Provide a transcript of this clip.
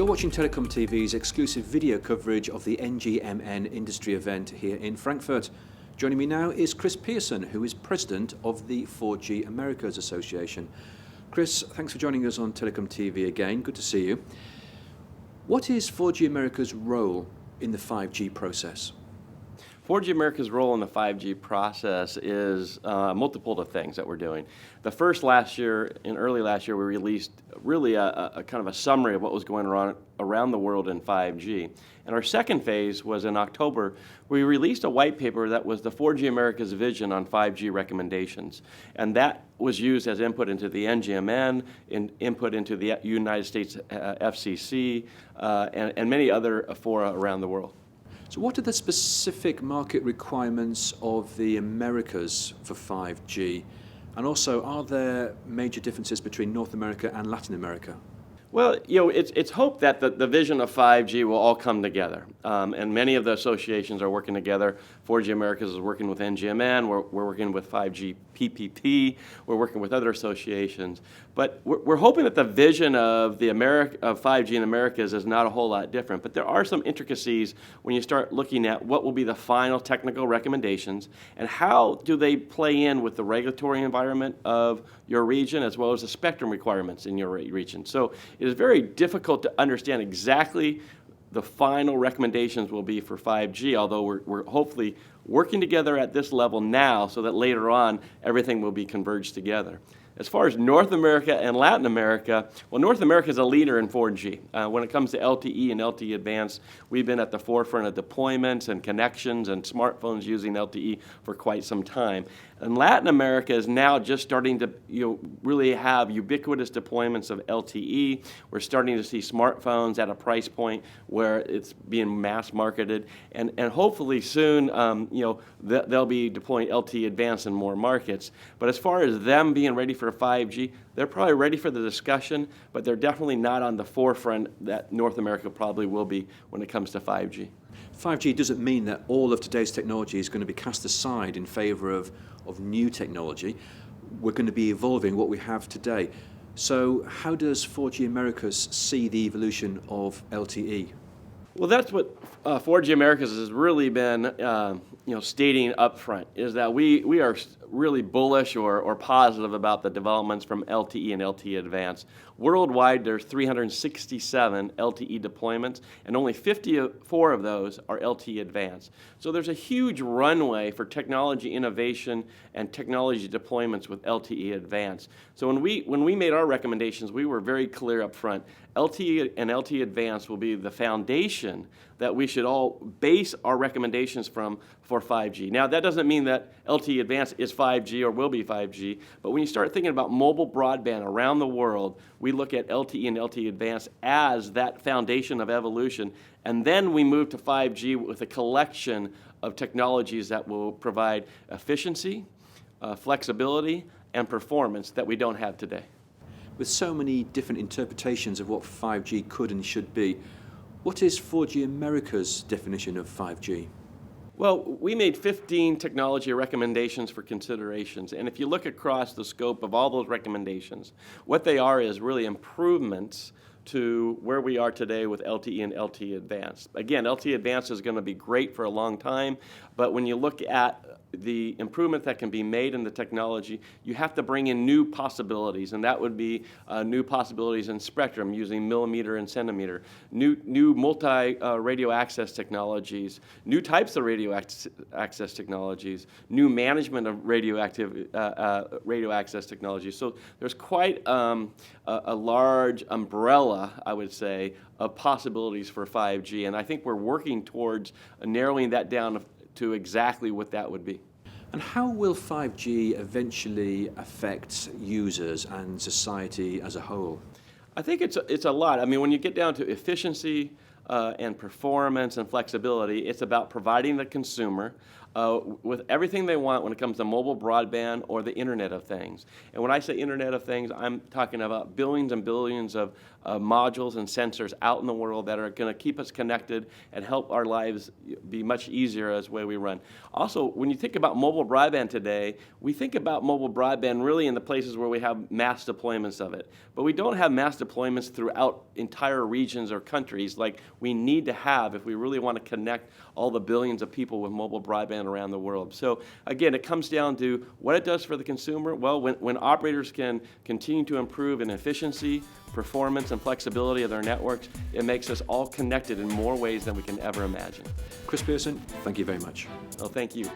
You're watching TelecomTV's exclusive video coverage of the NGMN industry event here in Frankfurt. Joining me now is Chris Pearson, who is president of the 4G Americas Association. Chris, thanks for joining us on TelecomTV again. Good to see you. What is 4G America's role in the 5G process? 4G America's role in the 5G process is multiple of things that we're doing. The first early last year, we released really a kind of a summary of what was going on around the world in 5G. And our second phase was in October. We released a white paper that was the 4G America's vision on 5G recommendations. And that was used as input into the NGMN, input into the United States FCC, and many other fora around the world. So what are the specific market requirements of the Americas for 5G? And also, are there major differences between North America and Latin America? Well, it's hoped that the vision of 5G will all come together, and many of the associations are working together. 4G Americas is working with NGMN, we're working with 5G PPP, we're working with other associations. But we're hoping that the vision of 5G in Americas is not a whole lot different, but there are some intricacies when you start looking at what will be the final technical recommendations and how do they play in with the regulatory environment of your region as well as the spectrum requirements in your region. So it is very difficult to understand exactly the final recommendations will be for 5G, although we're hopefully working together at this level now so that later on everything will be converged together. As far as North America and Latin America, well, North America is a leader in 4G. When it comes to LTE and LTE-Advanced, we've been at the forefront of deployments and connections and smartphones using LTE for quite some time. And Latin America is now just starting to really have ubiquitous deployments of LTE. We're starting to see smartphones at a price point where it's being mass marketed, and hopefully soon they'll be deploying LTE-Advanced in more markets. But as far as them being ready for 5G, they're probably ready for the discussion, but they're definitely not on the forefront that North America probably will be when it comes to 5G. 5G doesn't mean that all of today's technology is going to be cast aside in favor of new technology. We're going to be evolving what we have today. So how does 4G Americas see the evolution of LTE? Well, that's what 4G Americas has really been stating up front, is that we are really bullish or positive about the developments from LTE and LTE-Advanced. Worldwide, there's 367 LTE deployments, and only 54 of those are LTE-Advanced. So there's a huge runway for technology innovation and technology deployments with LTE-Advanced. So when we made our recommendations, we were very clear up front. LTE and LTE-Advanced will be the foundation that we should all base our recommendations from for 5G. Now, that doesn't mean that LTE-Advanced is 5G or will be 5G, but when you start thinking about mobile broadband around the world, we look at LTE and LTE-Advanced as that foundation of evolution, and then we move to 5G with a collection of technologies that will provide efficiency, flexibility, and performance that we don't have today. With so many different interpretations of what 5G could and should be, what is 4G America's definition of 5G? Well, we made 15 technology recommendations for considerations, and if you look across the scope of all those recommendations, what they are is really improvements to where we are today with LTE and LTE-Advanced. Again, LTE-Advanced is going to be great for a long time, but when you look at the improvement that can be made in the technology, you have to bring in new possibilities, and that would be new possibilities in spectrum using millimeter and centimeter, new multi-radio access technologies, new types of radio access technologies, new management of radio access technologies. So there's quite a large umbrella, I would say, of possibilities for 5G, and I think we're working towards narrowing that down to exactly what that would be. And how will 5G eventually affect users and society as a whole? I think it's a lot. I mean, when you get down to efficiency, and performance and flexibility. It's about providing the consumer with everything they want when it comes to mobile broadband or the Internet of Things. And when I say Internet of Things, I'm talking about billions and billions of modules and sensors out in the world that are going to keep us connected and help our lives be much easier as the way we run. Also, when you think about mobile broadband today, we think about mobile broadband really in the places where we have mass deployments of it. But we don't have mass deployments throughout entire regions or countries like we need to have if we really want to connect all the billions of people with mobile broadband around the world. So again, it comes down to what it does for the consumer. Well, when operators can continue to improve in efficiency, performance, and flexibility of their networks, it makes us all connected in more ways than we can ever imagine. Chris Pearson, thank you very much. Well, thank you.